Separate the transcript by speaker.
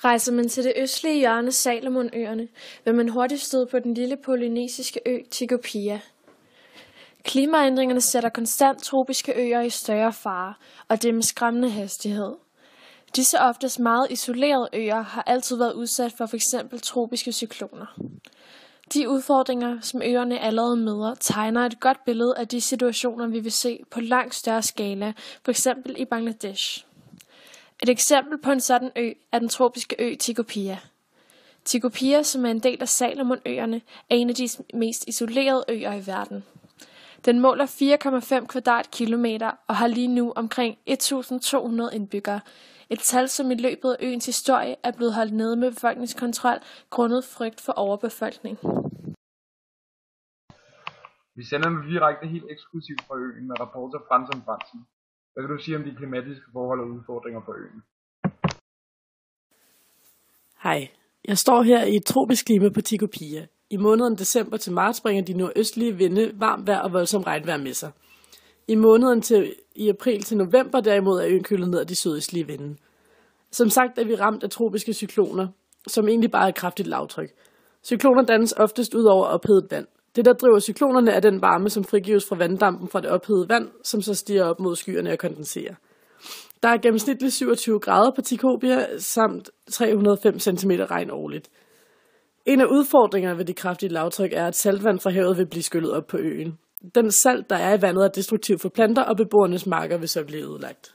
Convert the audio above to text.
Speaker 1: Rejser man til det østlige hjørne Salomonøerne, vil man hurtigt støde på den lille polynesiske ø Tikopia. Klimaændringerne sætter konstant tropiske øer i større fare, og det er med skræmmende hastighed. Disse oftest meget isolerede øer har altid været udsat for f.eks. tropiske cykloner. De udfordringer, som øerne allerede møder, tegner et godt billede af de situationer, vi vil se på langt større skala, f.eks. i Bangladesh. Et eksempel på en sådan ø er den tropiske ø Tikopia. Tikopia, som er en del af Salomonøerne, er en af de mest isolerede øer i verden. Den måler 4,5 kvadratkilometer og har lige nu omkring 1.200 indbyggere. Et tal, som i løbet af øens historie er blevet holdt nede med befolkningskontrol grundet frygt for overbefolkning.
Speaker 2: Vi sender nu direkte helt eksklusivt fra øen med rapporter fra Fransen. Hvad kan du sige om de klimatiske forhold og udfordringer på øen?
Speaker 3: Hej, jeg står her i et tropisk klima på Tikopia. I måneden december til marts bringer de nordøstlige vinde varmt vejr og voldsom regnvejr med sig. I måneden i april til november derimod er øen kølet ned af de sydøstlige vinde. Som sagt er vi ramt af tropiske cykloner, som egentlig bare er et kraftigt lavtryk. Cykloner dannes oftest ud over ophedet vand. Det, der driver cyklonerne, er den varme, som frigives fra vanddampen fra det ophedede vand, som så stiger op mod skyerne og kondenserer. Der er gennemsnitligt 27 grader på Tikopia, samt 305 cm regn årligt. En af udfordringerne ved det kraftige lavtryk er, at saltvand fra havet vil blive skyllet op på øen. Den salt, der er i vandet, er destruktiv for planter, og beboernes marker vil så blive ødelagt.